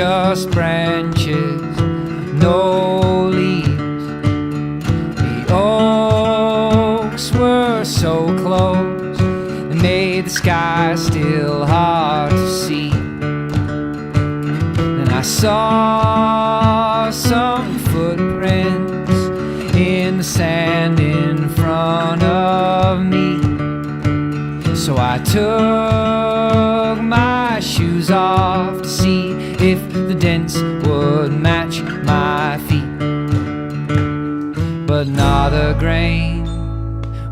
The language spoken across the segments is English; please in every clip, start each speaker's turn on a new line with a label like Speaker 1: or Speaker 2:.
Speaker 1: just branches, no leaves. The oaks were so close, they made the sky still hard to see. Then I saw some footprints in the sand in front of me. So I took my shoes off to see if the dents would match my feet. But not a grain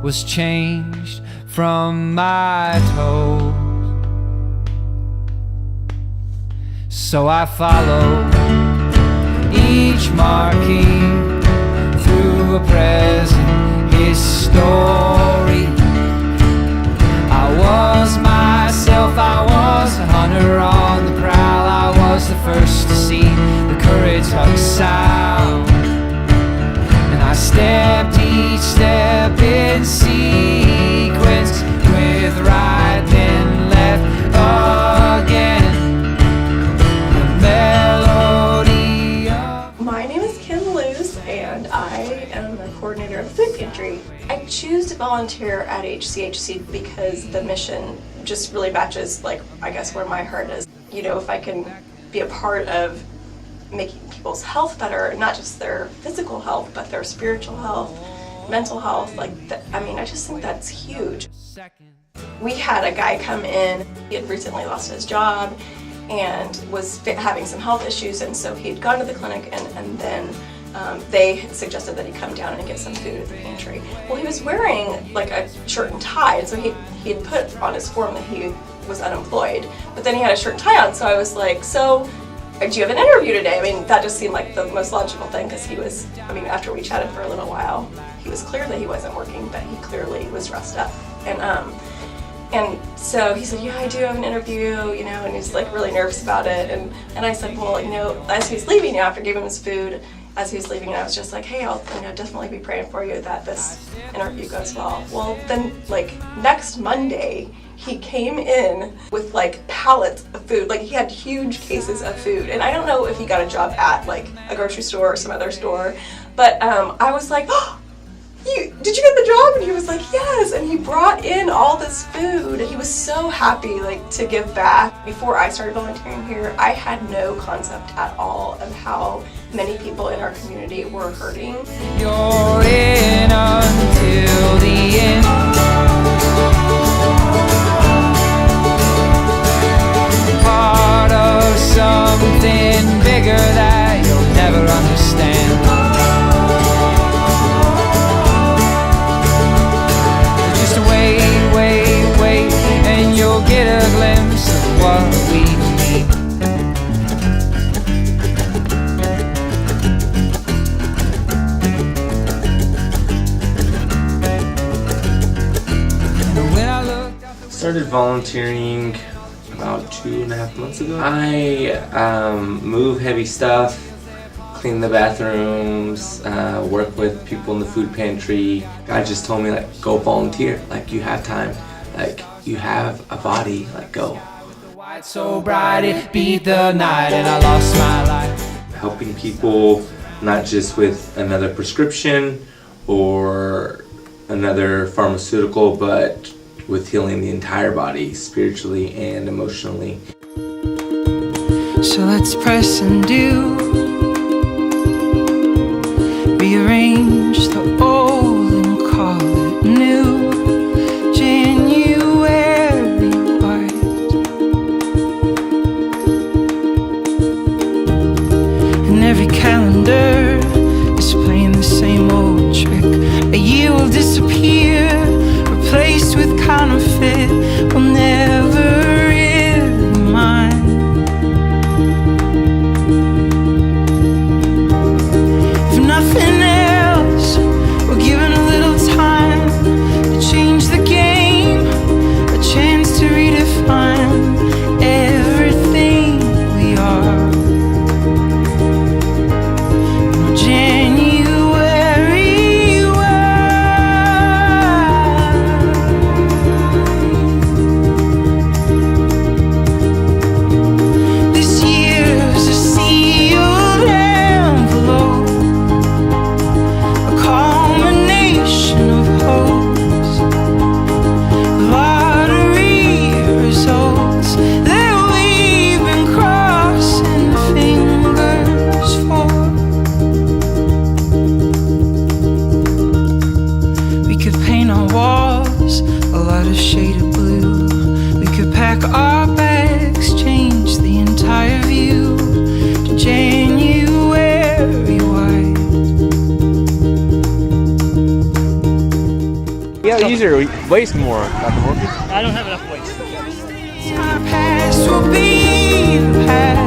Speaker 1: was changed from my toes. So I followed each marking through a present history. I was myself, I was a hunter on the prowl. I was the first to see the courage of sound. And I stepped each step in sequence, with right then left again. The melody of...
Speaker 2: My name is Kim Luce, and I am the coordinator of the food pantry. I choose to volunteer at HCHC because the mission just really matches, like, I guess where my heart is. You know, if I can be a part of making people's health better, not just their physical health, but their spiritual health, mental health, like, I mean, I just think that's huge. We had a guy come in, he had recently lost his job and was having some health issues, and so he had gone to the clinic, and then they had suggested that he come down and get some food at the pantry. Well, he was wearing like a shirt and tie, and so he had put on his form that he was unemployed, but then he had a shirt and tie on, so I was like, so do you have an interview today? I mean, that just seemed like the most logical thing, because he was, I mean, after we chatted for a little while, he was clear that he wasn't working, but he clearly was dressed up. And so he said, yeah, I do have an interview, you know, and he's like really nervous about it. And I said, well, you know, as he's leaving, you know, after giving him his food, as he was leaving, I was just like, hey, I'll, you know, definitely be praying for you that this interview goes well. Well, then, like, next Monday, he came in with like pallets of food. Like, he had huge cases of food. And I don't know if he got a job at like a grocery store or some other store, but I was like, oh, did you get the job? And he was like, yes. And he brought in all this food. He was so happy, like, to give back. Before I started volunteering here, I had no concept at all of how many people in our community were hurting.
Speaker 1: You're in until the end. Part of something bigger that you'll never understand. Just wait, and you'll get a glimpse of what we need.
Speaker 3: Started volunteering about 2.5 months ago. I move heavy stuff, clean the bathrooms, work with people in the food pantry. God just told me, like, go volunteer. Like, you have time. Like, you have a body. Like, go.
Speaker 1: The white so bright it beat the night, and I lost my life.
Speaker 3: Helping people, not just with another prescription or another pharmaceutical, but with healing the entire body, spiritually and emotionally.
Speaker 1: So let's press and do, rearrange the old and call it new. January white, and every calendar is playing the same old trick. A year will disappear, replaced with counterfeit, will never really mine. If nothing else, we're given a little time to change the game, a chance to redefine everything we are. January.
Speaker 4: Porkies or waste more?
Speaker 5: I don't have enough weights.
Speaker 1: Our past will be the past.